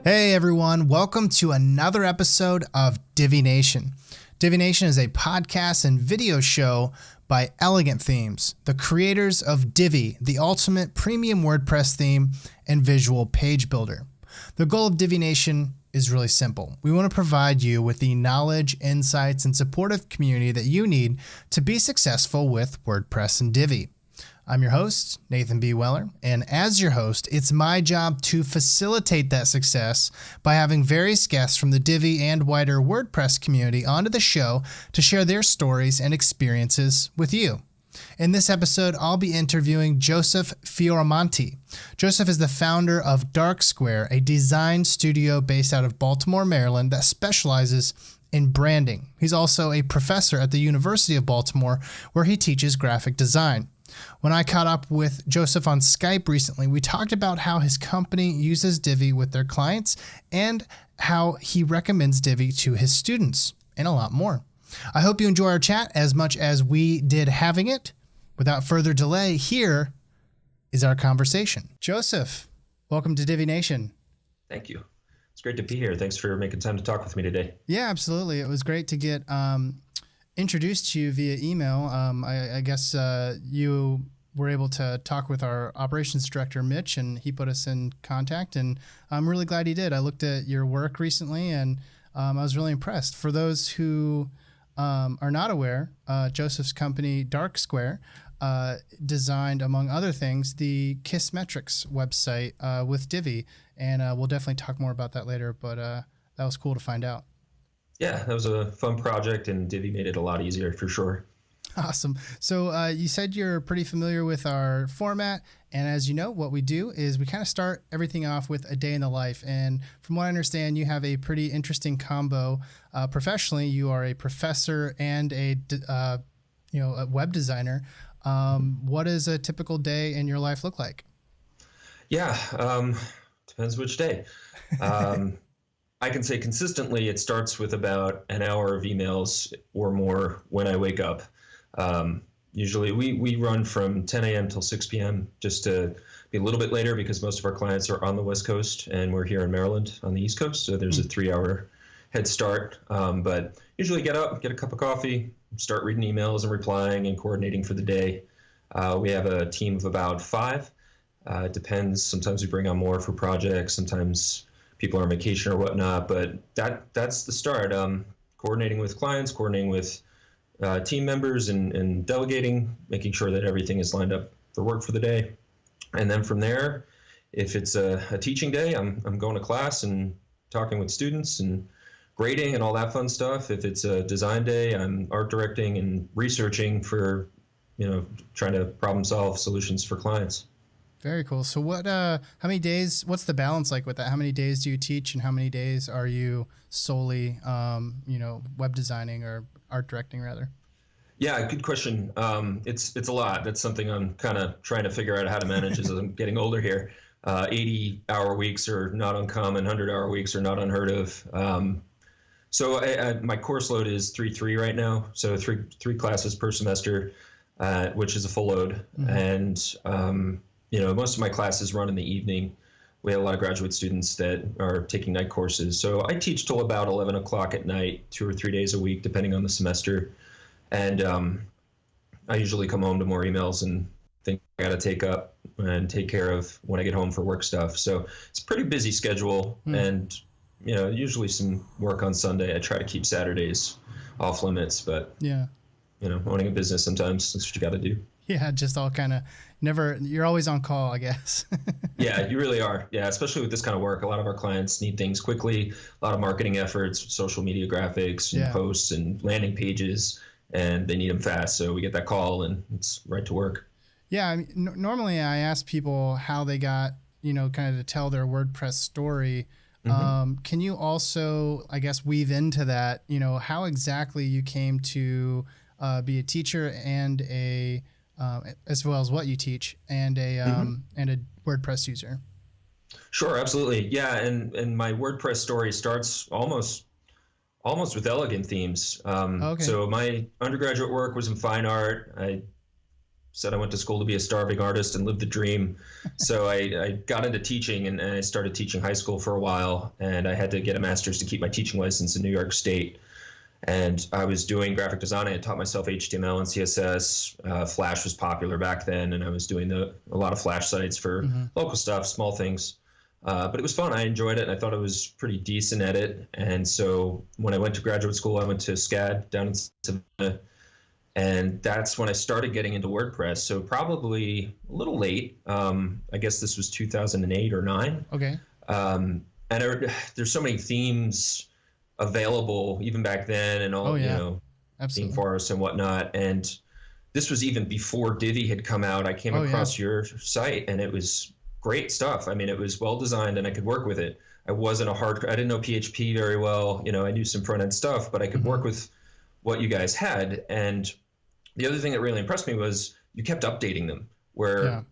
Hey everyone, welcome to another episode of Divi Nation. Divi Nation is a podcast and video show by Elegant Themes, the creators of Divi, the ultimate premium WordPress theme and visual page builder. The goal of Divi Nation is really simple. We want to provide you with the knowledge, insights, and supportive community that you need to be successful with WordPress and Divi. I'm your host, Nathan B. Weller, and as your host, it's my job to facilitate that success by having various guests from the Divi and wider WordPress community onto the show to share their stories and experiences with you. In this episode, I'll be interviewing Joseph Fioramonti. Joseph is the founder of Dark Square, a design studio based out of Baltimore, Maryland that specializes in branding. He's also a professor at the University of Baltimore, where he teaches graphic design. When I caught up with Joseph on Skype recently, we talked about how his company uses Divi with their clients and how he recommends Divi to his students, and a lot more. I hope you enjoy our chat as much as we did having it. Without further delay, here is our conversation. Joseph, welcome to Divi Nation. Thank you. It's great to be here. Thanks for making time to talk with me today. Yeah, absolutely. It was great to get introduced to you via email. I guess you were able to talk with our operations director, Mitch, and he put us in contact, and I'm really glad he did. I looked at your work recently, and I was really impressed. For those who are not aware, Joseph's company, Dark Square, designed, among other things, the KissMetrics website with Divi, and we'll definitely talk more about that later, but that was cool to find out. Yeah, that was a fun project, and Divi made it a lot easier for sure. Awesome. So you said you're pretty familiar with our format, and as you know, what we do is we kind of start everything off with a day in the life. And from what I understand, you have a pretty interesting combo. Professionally, you are a professor and a web designer. What does a typical day in your life look like? Yeah, depends which day. I can say consistently it starts with about an hour of emails or more when I wake up. Usually we run from 10 a.m. till 6 p.m. just to be a little bit later because most of our clients are on the West Coast and we're here in Maryland on the East Coast. So there's a 3-hour head start. But usually get up, get a cup of coffee, start reading emails and replying and coordinating for the day. We have a team of about 5. It depends. Sometimes we bring on more for projects. Sometimes people are on vacation or whatnot, but that's the start. Coordinating with clients, coordinating with team members, and delegating, making sure that everything is lined up for work for the day. And then from there, if it's a teaching day, I'm going to class and talking with students and grading and all that fun stuff. If it's a design day, I'm art directing and researching for, trying to problem solve solutions for clients. Very cool. So how many days, what's the balance like with that? How many days do you teach and how many days are you solely, web designing or art directing rather? Yeah, good question. It's a lot. That's something I'm kind of trying to figure out how to manage as I'm getting older here. 80-hour weeks are not uncommon. 100-hour weeks are not unheard of. So my course load is 3-3 right now. So three classes per semester, which is a full load. Mm-hmm. And, most of my classes run in the evening. We have a lot of graduate students that are taking night courses. So I teach till about 11 o'clock at night, 2 or 3 days a week, depending on the semester. And I usually come home to more emails and things I got to take up and take care of when I get home for work stuff. So it's a pretty busy schedule. And, usually some work on Sunday. I try to keep Saturdays off limits, but, owning a business sometimes, that's what you got to do. Yeah, just all kind of you're always on call, I guess. Yeah, you really are. Yeah, especially with this kind of work. A lot of our clients need things quickly, a lot of marketing efforts, social media graphics and posts and landing pages, and they need them fast. So we get that call and it's right to work. Yeah, I mean, normally I ask people how they got, kind of to tell their WordPress story. Mm-hmm. Can you also, I guess, weave into that, how exactly you came to be a teacher and as well as what you teach and a WordPress user? Sure, absolutely. Yeah, and my WordPress story starts almost with Elegant Themes. Okay. So my undergraduate work was in fine art. I said I went to school to be a starving artist and live the dream. So I got into teaching, and I started teaching high school for a while, and I had to get a master's to keep my teaching license in New York State. And I was doing graphic design. I had taught myself HTML and CSS. Flash was popular back then, and I was doing a lot of Flash sites for local stuff, small things. But it was fun. I enjoyed it, and I thought I was pretty decent at it. And so when I went to graduate school, I went to SCAD down in Savannah, and that's when I started getting into WordPress. So probably a little late. I guess this was 2008 or 9. Okay. And there's so many themes available even back then, and all, Absolutely. theme forests and whatnot. And this was even before Divi had come out. I came across your site, and it was great stuff. I mean, it was well designed, and I could work with it. I didn't know PHP very well. I knew some front end stuff, but I could work with what you guys had. And the other thing that really impressed me was you kept updating them, where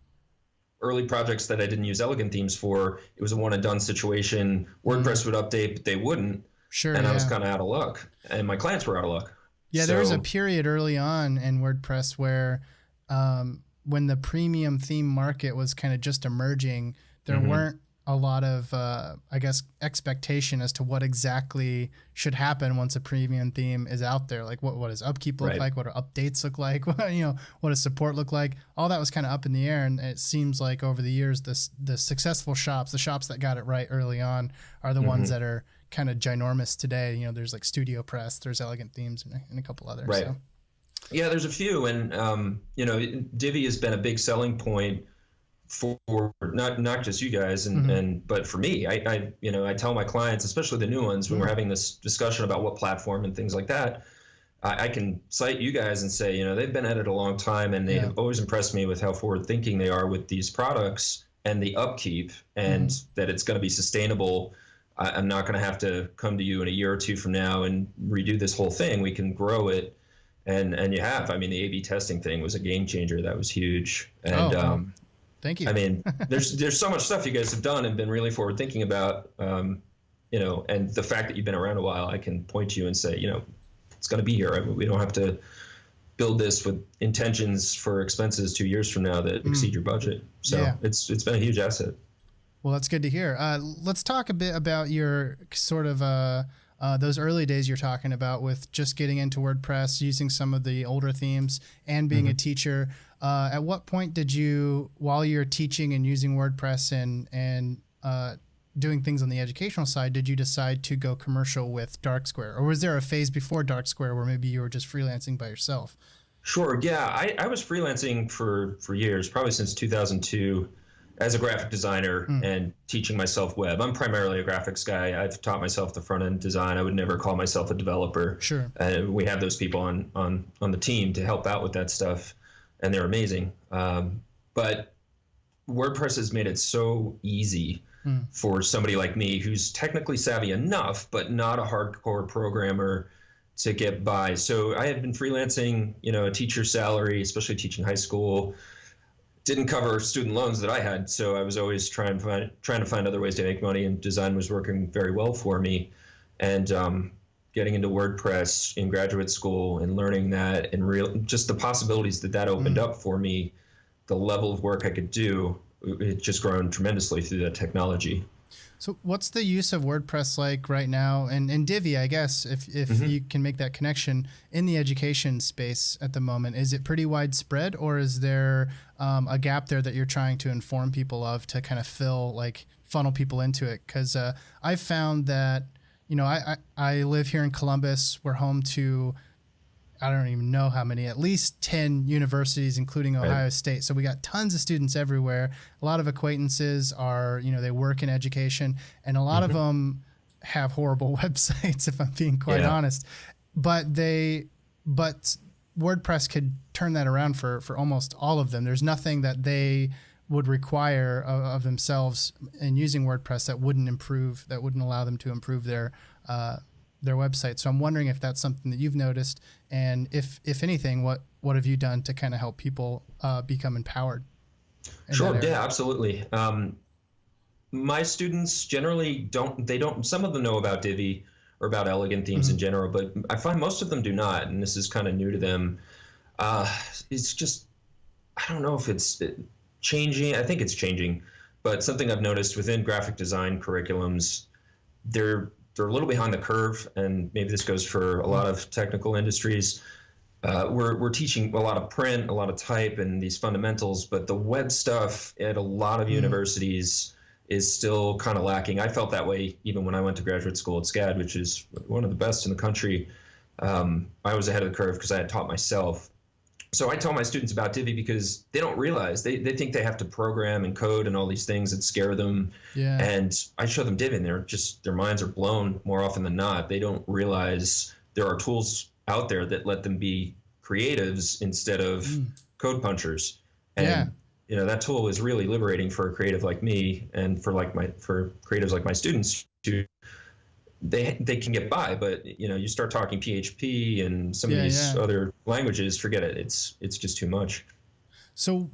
early projects that I didn't use elegant themes for, it was a one and done situation. WordPress would update, but they wouldn't. Sure. And I was kind of out of luck, and my clients were out of luck. Yeah, there was a period early on in WordPress where when the premium theme market was kind of just emerging, there weren't a lot of, expectation as to what exactly should happen once a premium theme is out there. Like what does upkeep look like? What do updates look like? What does support look like? All that was kind of up in the air. And it seems like over the years, the successful shops, the shops that got it right early on, are the ones that are kind of ginormous today. There's like Studio Press, there's Elegant Themes, and a couple others. Right. So. Yeah, there's a few, and Divi has been a big selling point for not just you guys, but for me. I tell my clients, especially the new ones, when we're having this discussion about what platform and things like that, I can cite you guys and say, they've been at it a long time, and they have always impressed me with how forward thinking they are with these products and the upkeep, and that it's going to be sustainable. I'm not going to have to come to you in a year or two from now and redo this whole thing. We can grow it. And you have. I mean, the A/B testing thing was a game changer. That was huge. And thank you. I mean, there's so much stuff you guys have done and been really forward thinking about. And the fact that you've been around a while, I can point to you and say, it's going to be here. We don't have to build this with intentions for expenses 2 years from now that exceed your budget. So it's been a huge asset. Well, that's good to hear. Let's talk a bit about your sort of those early days you're talking about with just getting into WordPress, using some of the older themes, and being a teacher. At what point did you, while you're teaching and using WordPress and doing things on the educational side, did you decide to go commercial with Dark Square? Or was there a phase before Dark Square where maybe you were just freelancing by yourself? Sure. Yeah, I was freelancing for years, probably since 2002. As a graphic designer and teaching myself web. I'm primarily a graphics guy. I've taught myself the front end design. I would never call myself a developer. Sure. We have those people on the team to help out with that stuff, and they're amazing. But WordPress has made it so easy for somebody like me who's technically savvy enough, but not a hardcore programmer, to get by. So I have been freelancing, a teacher's salary, especially teaching high school. Didn't cover student loans that I had, so I was always trying to find other ways to make money, and design was working very well for me. And getting into WordPress in graduate school and learning that, and just the possibilities that opened up for me, the level of work I could do, it just grown tremendously through that technology. So what's the use of WordPress like right now, and Divi, I guess, if you can make that connection, in the education space at the moment? Is it pretty widespread, or is there a gap there that you're trying to inform people of to kind of funnel people into it? Because I've found that, I live here in Columbus. We're home to, I don't even know how many, at least 10 universities, including Ohio State. So we got tons of students everywhere. A lot of acquaintances are, they work in education, and a lot of them have horrible websites, if I'm being quite honest. But WordPress could turn that around for almost all of them. There's nothing that they would require of themselves in using WordPress that wouldn't allow them to improve their website. So I'm wondering if that's something that you've noticed, and if anything, what have you done to kind of help people become empowered? Sure. Yeah, absolutely. My students generally don't, some of them know about Divi or about elegant themes in general, but I find most of them do not. And this is kind of new to them. It's just I don't know if it's changing. I think it's changing, but something I've noticed within graphic design curriculums, they're a little behind the curve, and maybe this goes for a lot of technical industries. We're teaching a lot of print, a lot of type, and these fundamentals, but the web stuff at a lot of universities is still kind of lacking. I felt that way even when I went to graduate school at SCAD, which is one of the best in the country. I was ahead of the curve because I had taught myself. So I tell my students about Divi because they don't realize they think they have to program and code and all these things that scare them. Yeah. And I show them Divi and their minds are blown more often than not. They don't realize there are tools out there that let them be creatives instead of code punchers. And that tool is really liberating for a creative like me and for creatives like my students to they can get by, but you start talking PHP and some of these other languages, forget it. It's just too much. So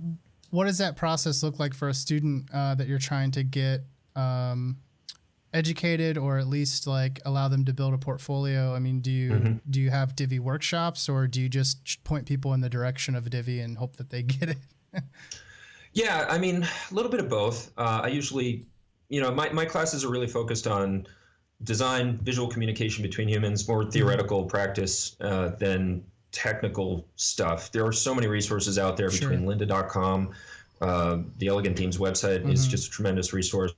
what does that process look like for a student that you're trying to get educated, or at least like allow them to build a portfolio? I mean, do you have Divi workshops, or do you just point people in the direction of Divi and hope that they get it? Yeah, I mean, a little bit of both. I usually, my classes are really focused on design, visual communication between humans, more theoretical practice than technical stuff. There are so many resources out there between lynda.com. The Elegant Themes website is just a tremendous resource.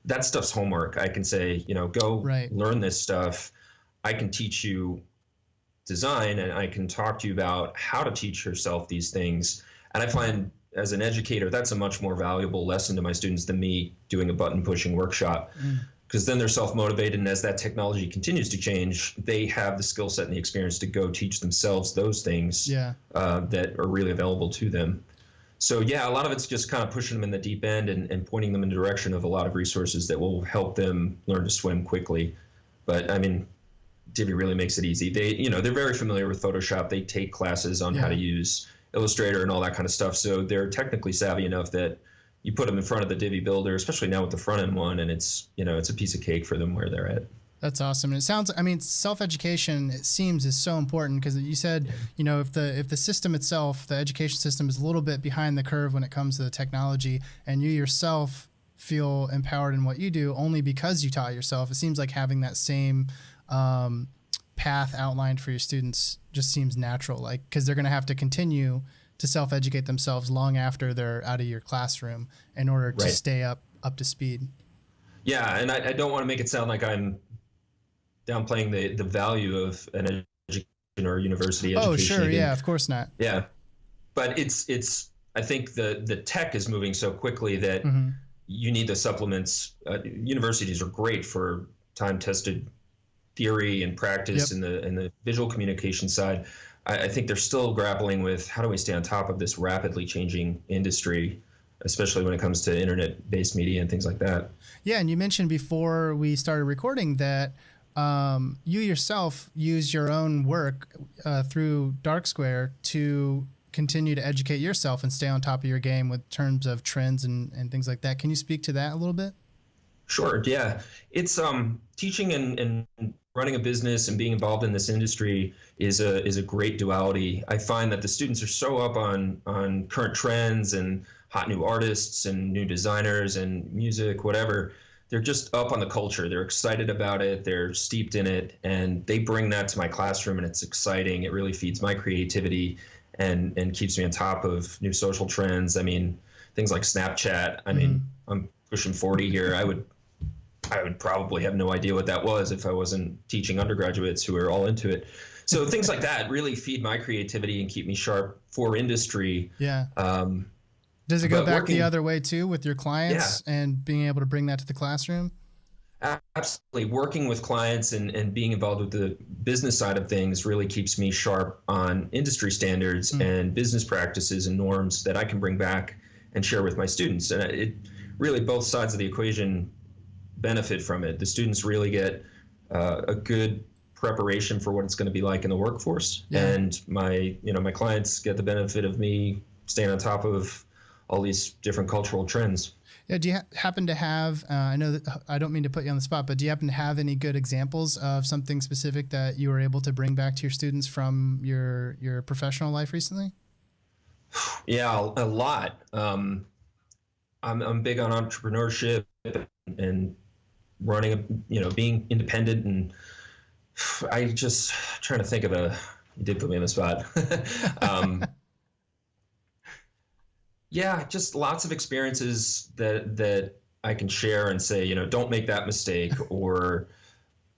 That stuff's homework. I can say, go learn this stuff. I can teach you design, and I can talk to you about how to teach yourself these things. And I find as an educator, that's a much more valuable lesson to my students than me doing a button pushing workshop. Because then they're self-motivated, and as that technology continues to change, they have the skill set and the experience to go teach themselves those things that are really available to them. So yeah, a lot of it's just kind of pushing them in the deep end and pointing them in the direction of a lot of resources that will help them learn to swim quickly. But I mean, Divi really makes it easy. They're very familiar with Photoshop. They take classes on how to use Illustrator and all that kind of stuff. So they're technically savvy enough that you put them in front of the Divi builder, especially now with the front end one, and it's a piece of cake for them where they're at. That's awesome. And it sounds, I mean, self-education, it seems, is so important, because you said, if the system itself, the education system, is a little bit behind the curve when it comes to the technology, and you yourself feel empowered in what you do only because you taught yourself, it seems like having that same path outlined for your students just seems natural, like, because they're going to have to continue to self-educate themselves long after they're out of your classroom in order to stay up to speed. Yeah, and I don't want to make it sound like I'm downplaying the value of an education or university education. Oh, sure, yeah, of course not. Yeah, but it's I think the tech is moving so quickly that you need the supplements. Universities are great for time-tested theory and practice in the visual communication side. I think they're still grappling with how do we stay on top of this rapidly changing industry, especially when it comes to internet-based media and things like that. Yeah, and you mentioned before we started recording that you yourself use your own work through Dark Square to continue to educate yourself and stay on top of your game with terms of trends and things like that. Can you speak to that a little bit? Sure, yeah. It's teaching and running a business and being involved in this industry is a great duality. I find that the students are so up on current trends and hot new artists and new designers and music, whatever. They're just up on the culture. They're excited about it. They're steeped in it, and they bring that to my classroom, and it's exciting. It really feeds my creativity and keeps me on top of new social trends. I mean, things like Snapchat. I mean, I'm pushing 40 here. I would probably have no idea what that was if I wasn't teaching undergraduates who are all into it. So things like that really feed my creativity and keep me sharp for industry. Yeah. Does it go back the other way too with your clients and being able to bring that to the classroom? Absolutely. Working with clients and being involved with the business side of things really keeps me sharp on industry standards and business practices and norms that I can bring back and share with my students. And it really, both sides of the equation benefit from it. The students really get a good preparation for what it's going to be like in the workforce, and my clients get the benefit of me staying on top of all these different cultural trends. Yeah. Do you happen to have? I know that I don't mean to put you on the spot, but do you happen to have any good examples of something specific that you were able to bring back to your students from your professional life recently? Yeah, a lot. I'm big on entrepreneurship and running being independent, and I just trying to think of you did put me on the spot. um, yeah, just lots of experiences that I can share and say, don't make that mistake, or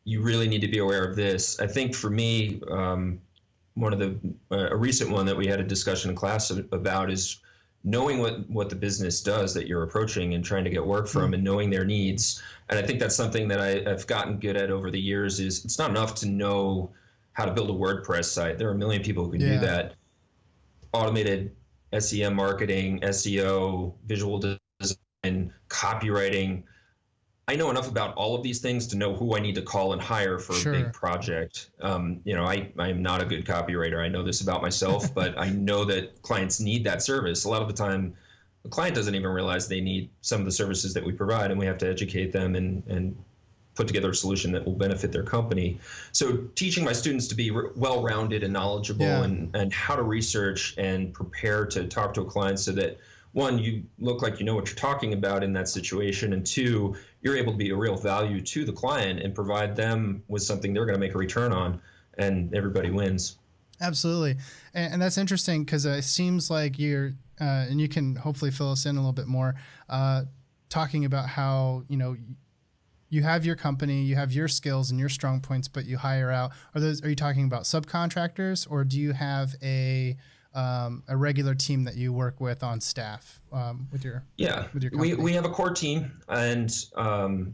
you really need to be aware of this. I think for me, one of a recent one that we had a discussion in class about is knowing what the business does that you're approaching and trying to get work from, and knowing their needs. And I think that's something that I've gotten good at over the years. Is it's not enough to know how to build a WordPress site. There are a million people who can do that. Automated SEM marketing, SEO, visual design, copywriting. I know enough about all of these things to know who I need to call and hire for a big project. I'm not a good copywriter. I know this about myself, but I know that clients need that service. A lot of the time, the client doesn't even realize they need some of the services that we provide, and we have to educate them and put together a solution that will benefit their company. So teaching my students to be well-rounded and knowledgeable, and how to research and prepare to talk to a client so that, one, you look like you know what you're talking about in that situation, and two, you're able to be a real value to the client and provide them with something they're going to make a return on, and everybody wins. Absolutely. And that's interesting because it seems like you're, and you can hopefully fill us in a little bit more, talking about how, you have your company, you have your skills and your strong points, but you hire out. Are you talking about subcontractors, or do you have a regular team that you work with on staff with your company? We have a core team, and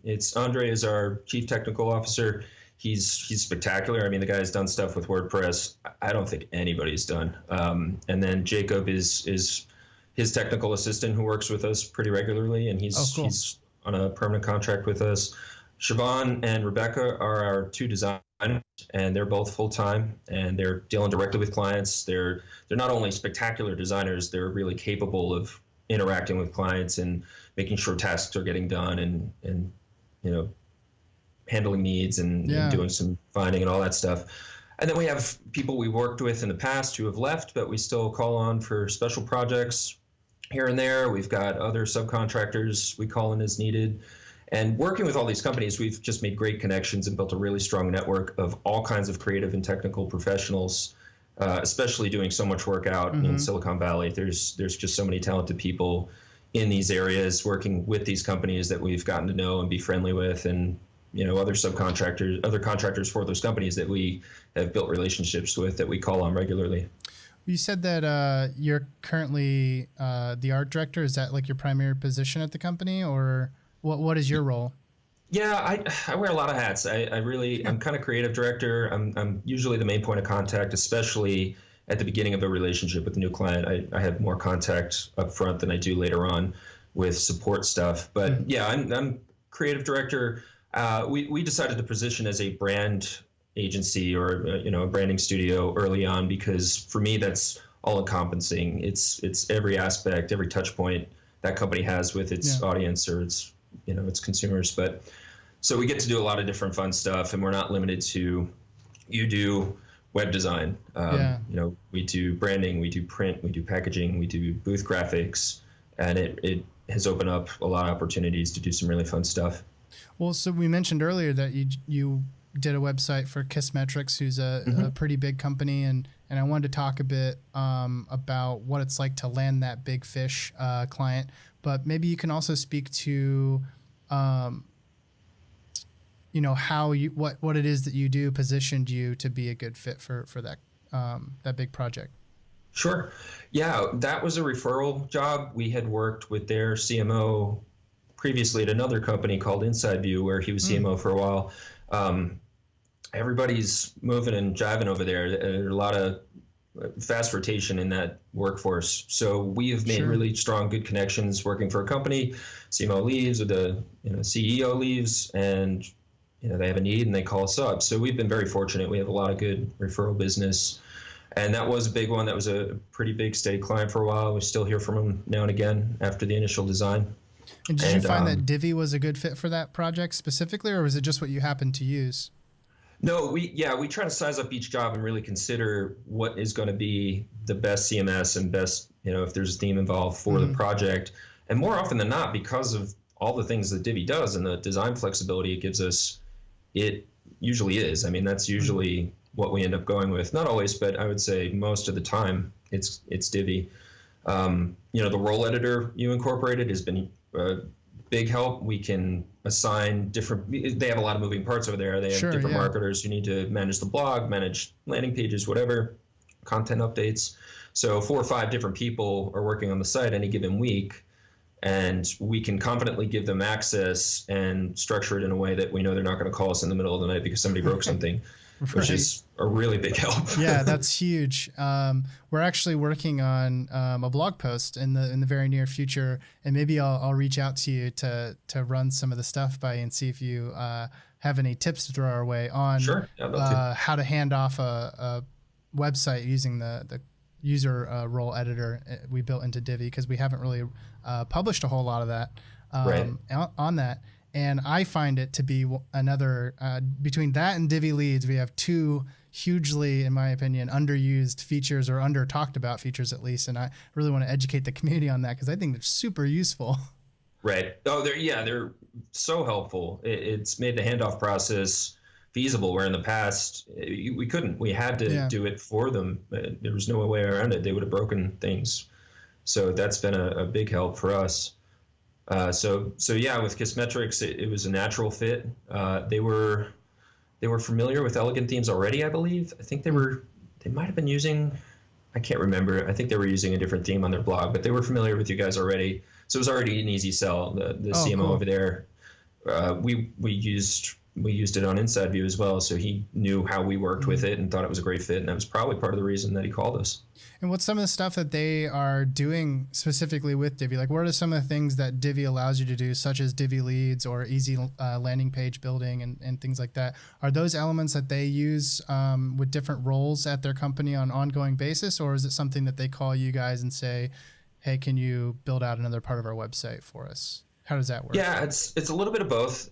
it's Andre is our chief technical officer. He's spectacular. I mean, the guy's done stuff with WordPress I don't think anybody's done. And then Jacob is his technical assistant who works with us pretty regularly, and he's on a permanent contract with us. Siobhan and Rebecca are our two designers, and they're both full-time, and they're dealing directly with clients. They're not only spectacular designers, they're really capable of interacting with clients and making sure tasks are getting done, and handling needs and doing some finding and all that stuff. And then we have people we worked with in the past who have left, but we still call on for special projects here and there. We've got other subcontractors we call in as needed. And working with all these companies, we've just made great connections and built a really strong network of all kinds of creative and technical professionals, especially doing so much work out in Silicon Valley. There's just so many talented people in these areas working with these companies that we've gotten to know and be friendly with, and other subcontractors, other contractors for those companies that we have built relationships with that we call on regularly. You said that you're currently the art director. Is that like your primary position at the company, or what is your role? Yeah, I wear a lot of hats. I'm kind of creative director. I'm usually the main point of contact, especially at the beginning of a relationship with a new client. I have more contact up front than I do later on with support stuff. But yeah, I'm creative director. We decided to position as a brand agency or a branding studio early on, because for me that's all encompassing. It's every aspect, every touch point that company has with its audience or its consumers. But so we get to do a lot of different fun stuff, and we're not limited to you do web design. We do branding, we do print, we do packaging, we do booth graphics, and it has opened up a lot of opportunities to do some really fun stuff. Well, so we mentioned earlier that you did a website for KissMetrics, who's a pretty big company, and I wanted to talk a bit about what it's like to land that big fish client. But maybe you can also speak to, how what it is that you do positioned you to be a good fit for that big project. Sure. Yeah, that was a referral job. We had worked with their CMO previously at another company called Inside View, where he was CMO for a while. Everybody's moving and jiving over there. There's a lot of fast rotation in that workforce. So we have made really strong, good connections working for a company. CMO leaves, or the CEO leaves, and they have a need and they call us up. So we've been very fortunate. We have a lot of good referral business. And that was a big one. That was a pretty big, steady client for a while. We still hear from them now and again after the initial design. And did you find that Divi was a good fit for that project specifically, or was it just what you happened to use? No, we try to size up each job and really consider what is going to be the best CMS and best if there's a theme involved for the project. And more often than not, because of all the things that Divi does and the design flexibility it gives us, it usually is. I mean, that's usually what we end up going with. Not always, but I would say most of the time it's Divi. The role editor you incorporated has been a big help. We can assign they have a lot of moving parts over there. They have different marketers who need to manage the blog, manage landing pages, whatever, content updates. So 4 or 5 different people are working on the site any given week, and we can confidently give them access and structure it in a way that we know they're not going to call us in the middle of the night because somebody broke something. Right. Which is a really big help. Yeah, that's huge. We're actually working on a blog post in the very near future, and maybe I'll reach out to you to run some of the stuff by and see if you have any tips to throw our way on how to hand off a website using the user role editor we built into Divi, because we haven't really published a whole lot of that on that. And I find it to be another, between that and Divi Leads, we have 2 hugely, in my opinion, underused features, or under talked about features at least. And I really want to educate the community on that because I think they're super useful. Right. Oh, they're so helpful. It's made the handoff process feasible, where in the past we couldn't. We had to do it for them. There was no way around it. They would have broken things. So that's been a big help for us. So with KissMetrics, it was a natural fit. They were familiar with Elegant Themes already, I believe. I think they might have been using, I can't remember. I think they were using a different theme on their blog, but they were familiar with you guys already. So it was already an easy sell. The CMO over there, we used it on Inside View as well, so he knew how we worked with it and thought it was a great fit, and that was probably part of the reason that he called us. And what's some of the stuff that they are doing specifically with Divi? Like, what are some of the things that Divi allows you to do, such as Divi Leads or easy landing page building and things like that? Are those elements that they use with different roles at their company on an ongoing basis, or is it something that they call you guys and say, hey, can you build out another part of our website for us? How does that work? Yeah, it's a little bit of both.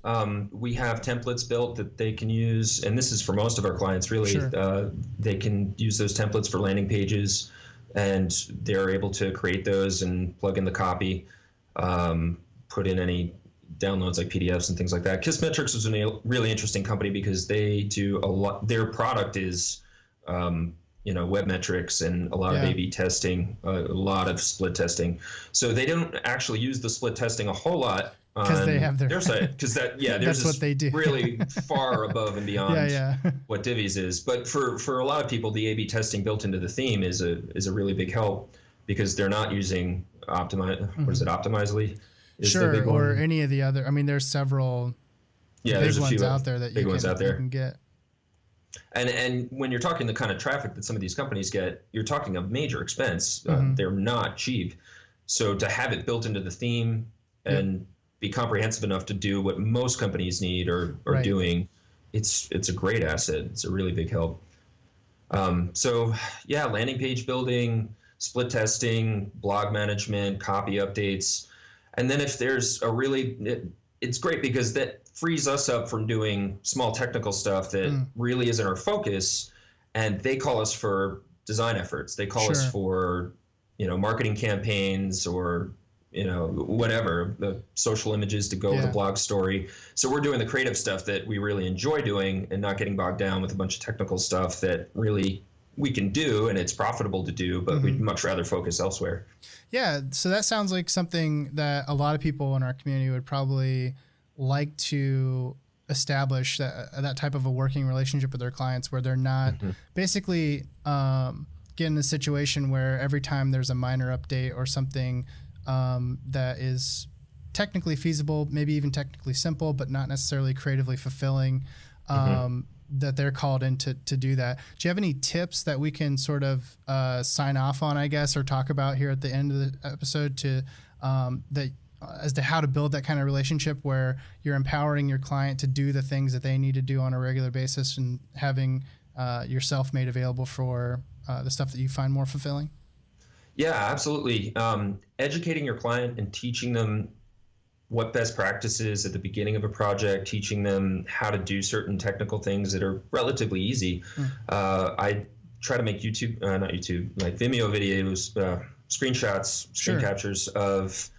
We have templates built that they can use, and this is for most of our clients, really. Sure. They can use those templates for landing pages, and they're able to create those and plug in the copy, put in any downloads like PDFs and things like that. KissMetrics was a really interesting company because they do a lot. Their product is web metrics and a lot of A/B testing, a lot of split testing. So they don't actually use the split testing a whole lot because they have their site. Because that's what they do. Really far above and beyond what Divi's is. But for a lot of people, the A/B testing built into the theme is a really big help because they're not using Optimizely? Sure, or any of the other. I mean, there's several big ones out there that you can get. And when you're talking the kind of traffic that some of these companies get, you're talking a major expense. They're not cheap. So to have it built into the theme and be comprehensive enough to do what most companies need or are doing, it's a great asset. It's a really big help. Landing page building, split testing, blog management, copy updates. And then if there's it's great because that frees us up from doing small technical stuff that really isn't our focus, and they call us for design efforts. They call us for, marketing campaigns or, whatever, the social images to go with a blog story. So we're doing the creative stuff that we really enjoy doing and not getting bogged down with a bunch of technical stuff that really we can do and it's profitable to do, but we'd much rather focus elsewhere. Yeah, so that sounds like something that a lot of people in our community would probably like to establish, that type of a working relationship with their clients where they're not basically getting a situation where every time there's a minor update or something that is technically feasible, maybe even technically simple, but not necessarily creatively fulfilling, that they're called in to do that. Do you have any tips that we can sort of sign off on, I guess, or talk about here at the end of the episode as to how to build that kind of relationship where you're empowering your client to do the things that they need to do on a regular basis and having yourself made available for the stuff that you find more fulfilling? Yeah, absolutely. Educating your client and teaching them what best practices at the beginning of a project, teaching them how to do certain technical things that are relatively easy. I try to make Vimeo videos, screenshots, screen captures of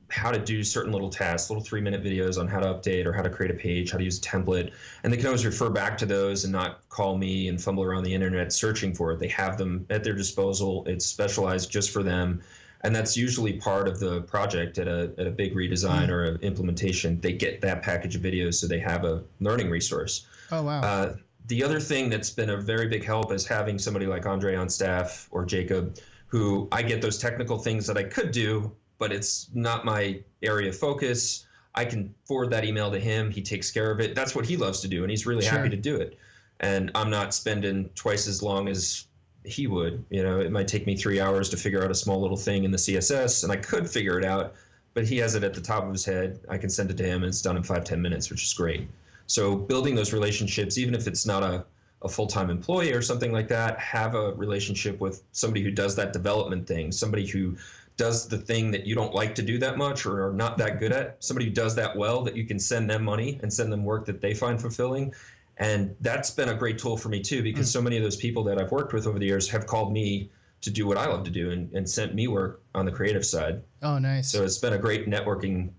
how to do certain little tasks, little 3-minute videos on how to update or how to create a page, how to use a template. And they can always refer back to those and not call me and fumble around the internet searching for it. They have them at their disposal. It's specialized just for them. And that's usually part of the project at a big redesign or an implementation. They get that package of videos so they have a learning resource. Oh, wow. The other thing that's been a very big help is having somebody like Andre on staff or Jacob, who I get those technical things that I could do, but it's not my area of focus. I can forward that email to him. He takes care of it. That's what he loves to do, and he's really happy to do it. And I'm not spending twice as long as he would. You know, it might take me 3 hours to figure out a small little thing in the CSS, and I could figure it out, but he has it at the top of his head. I can send it to him, and it's done in 5-10 minutes, which is great. So building those relationships, even if it's not a full-time employee or something like that, have a relationship with somebody who does that development thing, somebody who does the thing that you don't like to do that much or are not that good at, somebody who does that well, that you can send them money and send them work that they find fulfilling. And that's been a great tool for me too, because so many of those people that I've worked with over the years have called me to do what I love to do and sent me work on the creative side. Oh, nice. So it's been a great networking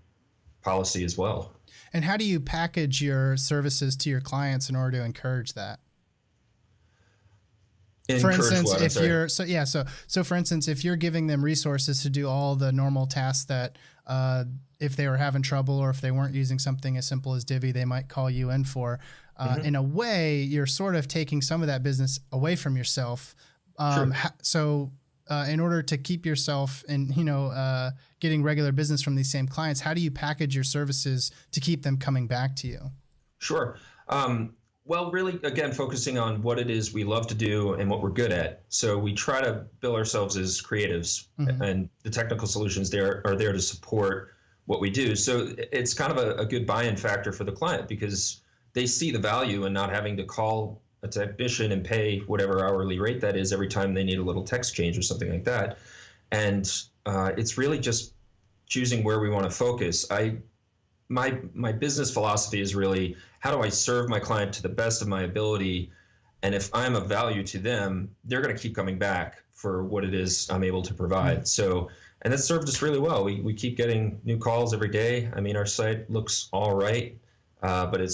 policy as well. And how do you package your services to your clients in order to encourage that? For instance, so for instance, if you're giving them resources to do all the normal tasks that if they were having trouble or if they weren't using something as simple as Divi, they might call you in for, in a way, you're sort of taking some of that business away from yourself. So in order to keep yourself and, getting regular business from these same clients, how do you package your services to keep them coming back to you? Sure. Well, really, again, focusing on what it is we love to do and what we're good at. So we try to bill ourselves as creatives, and the technical solutions are there to support what we do. So it's kind of a good buy-in factor for the client, because they see the value in not having to call a technician and pay whatever hourly rate that is every time they need a little text change or something like that. And it's really just choosing where we want to focus. My business philosophy is really, how do I serve my client to the best of my ability? And if I'm of value to them, they're going to keep coming back for what it is I'm able to provide. So, and it's served us really well. We keep getting new calls every day. I mean, our site looks all right, but it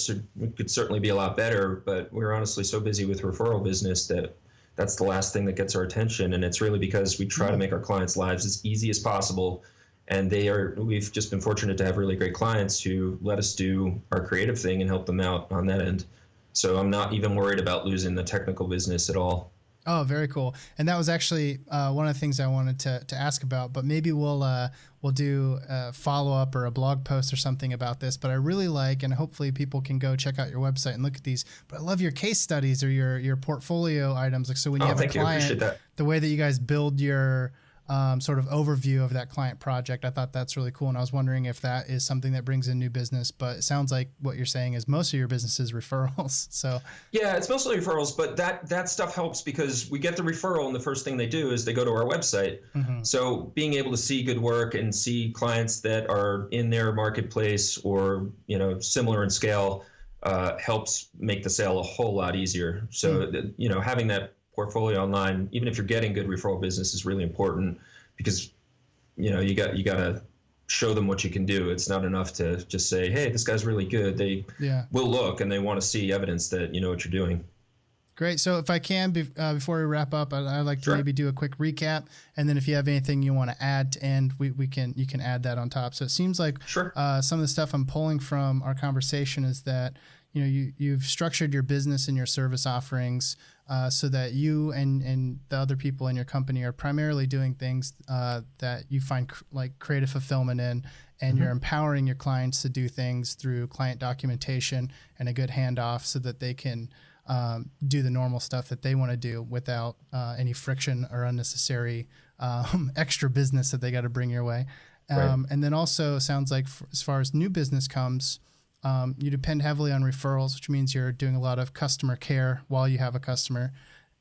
could certainly be a lot better. But we're honestly so busy with referral business that that's the last thing that gets our attention. And it's really because we try to make our clients' lives as easy as possible. And we've just been fortunate to have really great clients who let us do our creative thing and help them out on that end. So I'm not even worried about losing the technical business at all. Oh, very cool. And that was actually one of the things I wanted to ask about, but maybe we'll do a follow-up or a blog post or something about this. But I really like, and hopefully people can go check out your website and look at these, but I love your case studies or your portfolio items. Like, so when you have a client, the way that you guys build your sort of overview of that client project, I thought that's really cool. And I was wondering if that is something that brings in new business, but it sounds like what you're saying is most of your business is referrals. So yeah, it's mostly referrals, but that stuff helps because we get the referral and the first thing they do is they go to our website. So being able to see good work and see clients that are in their marketplace or, similar in scale helps make the sale a whole lot easier. So, having that portfolio online, even if you're getting good referral business, is really important because you got to show them what you can do. It's not enough to just say, hey, this guy's really good. They will look and they want to see evidence that you know what you're doing. Great. So if I can, before we wrap up, I'd like to maybe do a quick recap, and then if you have anything you want to add to end, you can add that on top. So it seems like some of the stuff I'm pulling from our conversation is that you've structured your business and your service offerings so that you and the other people in your company are primarily doing things that you find like creative fulfillment in, and you're empowering your clients to do things through client documentation and a good handoff so that they can do the normal stuff that they want to do without any friction or unnecessary extra business that they got to bring your way. And then also sounds like as far as new business comes, you depend heavily on referrals, which means you're doing a lot of customer care while you have a customer,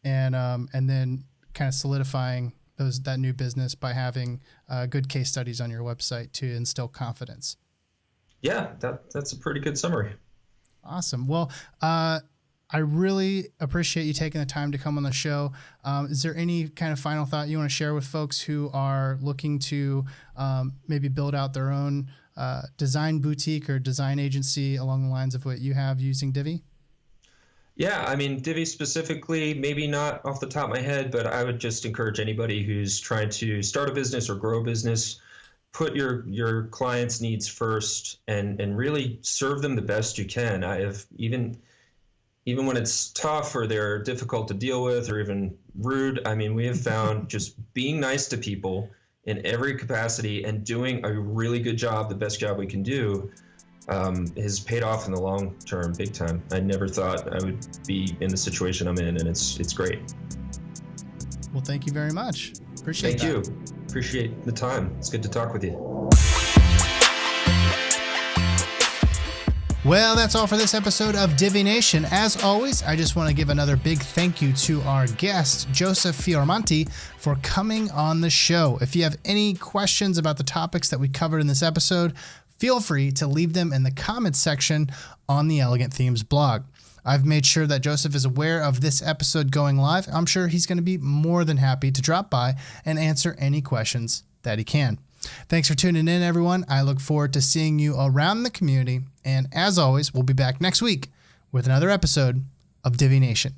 and then kind of solidifying that new business by having good case studies on your website to instill confidence. Yeah, that's a pretty good summary. Awesome. Well, I really appreciate you taking the time to come on the show. Is there any kind of final thought you want to share with folks who are looking to maybe build out their own design boutique or design agency along the lines of what you have using Divi? Yeah, I mean, Divi specifically, maybe not off the top of my head, but I would just encourage anybody who's trying to start a business or grow a business, put your clients' needs first and really serve them the best you can. I have even when it's tough or they're difficult to deal with or even rude, I mean, we have found just being nice to people in every capacity and doing a really good job, the best job we can do, has paid off in the long term, big time. I never thought I would be in the situation I'm in, and it's great. Well, thank you very much. Appreciate Thank you. Appreciate the time. It's good to talk with you. Well, that's all for this episode of Divi Nation. As always, I just want to give another big thank you to our guest, Joseph Fioramonti, for coming on the show. If you have any questions about the topics that we covered in this episode, feel free to leave them in the comments section on the Elegant Themes blog. I've made sure that Joseph is aware of this episode going live. I'm sure he's going to be more than happy to drop by and answer any questions that he can. Thanks for tuning in, everyone. I look forward to seeing you around the community. And as always, we'll be back next week with another episode of Divi Nation.